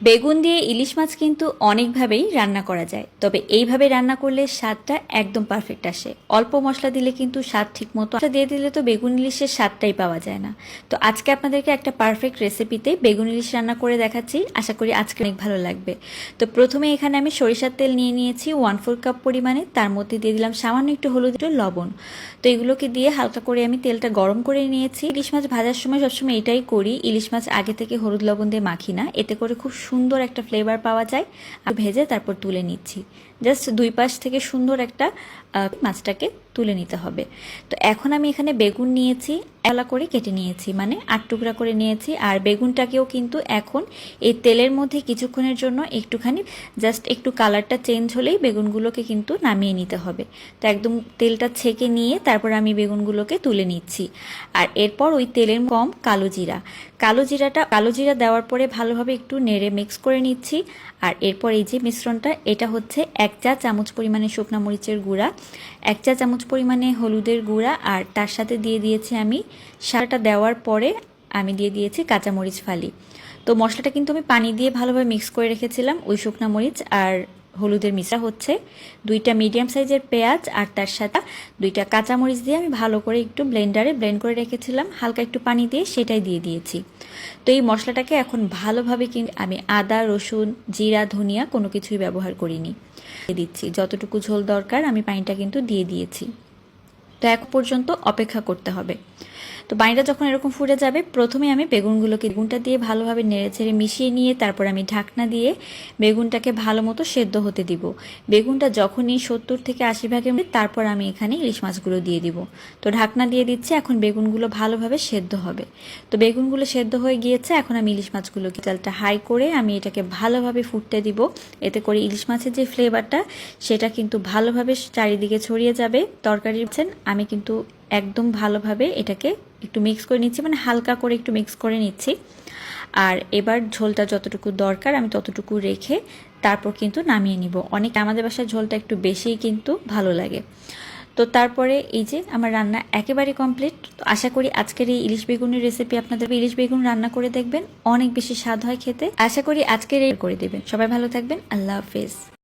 বেগুন দিয়ে ইলিশ মাছ কিন্তু অনেকভাবেই রান্না করা যায়, তবে এইভাবে রান্না করলে স্বাদটা একদম পারফেক্ট আসে। অল্প মশলা দিলে কিন্তু স্বাদ ঠিক মতো দিয়ে দিলে তো বেগুন ইলিশের স্বাদটাই পাওয়া যায় না। তো আজকে আপনাদেরকে একটা পারফেক্ট রেসিপিতে বেগুন ইলিশ রান্না করে দেখাচ্ছি, আশা করি আজকে অনেক ভালো লাগবে। তো প্রথমে এখানে আমি সরিষার তেল নিয়ে নিয়েছি 1/4 কাপ পরিমাণে, তার মধ্যে দিয়ে দিলাম সামান্য একটু হলুদ, একটু লবণ। তো এগুলোকে দিয়ে হালকা করে আমি তেলটা গরম করে নিয়েছি। ইলিশ মাছ ভাজার সময় সবসময় এটাই করি, ইলিশ মাছ আগে থেকে হলুদ লবণ দিয়ে মাখি না, এতে করে খুব সুন্দর একটা ফ্লেভার পাওয়া যায়। আর ভেজে তারপর তুলে নিচ্ছি, জাস্ট দুই পাশ থেকে সুন্দর একটা মাছটাকে তুলে নিতে হবে। তো এখন আমি এখানে বেগুন নিয়েছি, এলা করে কেটে নিয়েছি, মানে 8 টুকরা করে নিয়েছি। আর বেগুনটাকেও কিন্তু এখন এই তেলের মধ্যে কিছুক্ষণের জন্য একটুখানি জাস্ট একটু কালারটা চেঞ্জ হলেই বেগুনগুলোকে কিন্তু নামিয়ে নিতে হবে। তো একদম তেলটা ছেঁকে নিয়ে তারপর আমি বেগুনগুলোকে তুলে নিচ্ছি। আর এরপর ওই তেলের কম কালো জিরা দেওয়ার পরে ভালোভাবে একটু নেড়ে মিক্স করে নিচ্ছি। আর এরপর এই যে মিশ্রণটা, এটা হচ্ছে 1 চা চামচ পরিমাণে শুকনো মরিচের গুঁড়া, 1 চা চামচ পরিমাণে হলুদের গুঁড়া, আর তার সাথে দিয়ে দিয়েছি আমি সারটা দেওয়ার পরে আমি দিয়ে দিয়েছি কাঁচামরিচ ফালি। তো মশলাটা কিন্তু আমি পানি দিয়ে ভালোভাবে মিক্স করে রেখেছিলাম। ওই শুকনো মরিচ আর হলুদের মিশ্রা হচ্ছে 2টা মিডিয়াম সাইজের পেঁয়াজ, আর তার সাথে 2টা কাঁচামরিচ দিয়ে আমি ভালো করে একটু ব্লেন্ডারে ব্লেন্ড করে রেখেছিলাম, হালকা একটু পানি দিয়ে সেটাই দিয়ে দিয়েছি। তো এই মশলাটাকে এখন ভালোভাবে কিন্তু আমি আদা, রসুন, জিরা, ধনিয়া কোনো কিছুই ব্যবহার করিনি, দিচ্ছি যতটুকু ঝোল দরকার আমি পানিটা কিন্তু দিয়ে দিয়েছি। তো এক পর্যন্ত অপেক্ষা করতে হবে। তো পানিটা যখন এরকম ফুটে যাবে, প্রথমে আমি বেগুনটা দিয়ে ভালোভাবে নেড়েচেড়ে মিশিয়ে নিয়ে তারপর আমি ঢাকনা দিয়ে বেগুনটাকে ভালো মতো সেদ্ধ হতে দিব। বেগুনটা যখনই 70 থেকে 80 ভাগের মধ্যে, তারপর আমি এখানে ইলিশ মাছগুলো দিয়ে দিব। তো ঢাকনা দিয়ে দিচ্ছি, এখন বেগুনগুলো ভালোভাবে সেদ্ধ হবে। তো বেগুনগুলো সেদ্ধ হয়ে গিয়েছে, এখন আমি ইলিশ মাছগুলোকে তেলটা হাই করে আমি এটাকে ভালোভাবে ফুটতে দিব। এতে করে ইলিশ মাছের যে ফ্লেভারটা সেটা কিন্তু ভালোভাবে চারিদিকে ছড়িয়ে যাবে। তরকারি আমি কিন্তু একদম ভালোভাবে এটাকে একটু মিক্স করে নিচ্ছি, মানে হালকা করে একটু মিক্স করে নিচ্ছি। আর এবার ঝোলটা যতটুকু দরকার আমি ততটুকু রেখে তারপর কিন্তু নামিয়ে নিব। অনেকে আমাদের বাসায় ঝোলটা একটু বেশিই কিন্তু ভালো লাগে। তো তারপরে এই যে আমার রান্না একেবারে কমপ্লিট। তো আশা করি আজকের এই ইলিশ বেগুনের রেসিপি আপনাদের ইলিশ বেগুন রান্না করে দেখবেন, অনেক বেশি স্বাদ হয় খেতে। আশা করি আজকের এই করে দেবেন। সবাই ভালো থাকবেন, আল্লাহ হাফেজ।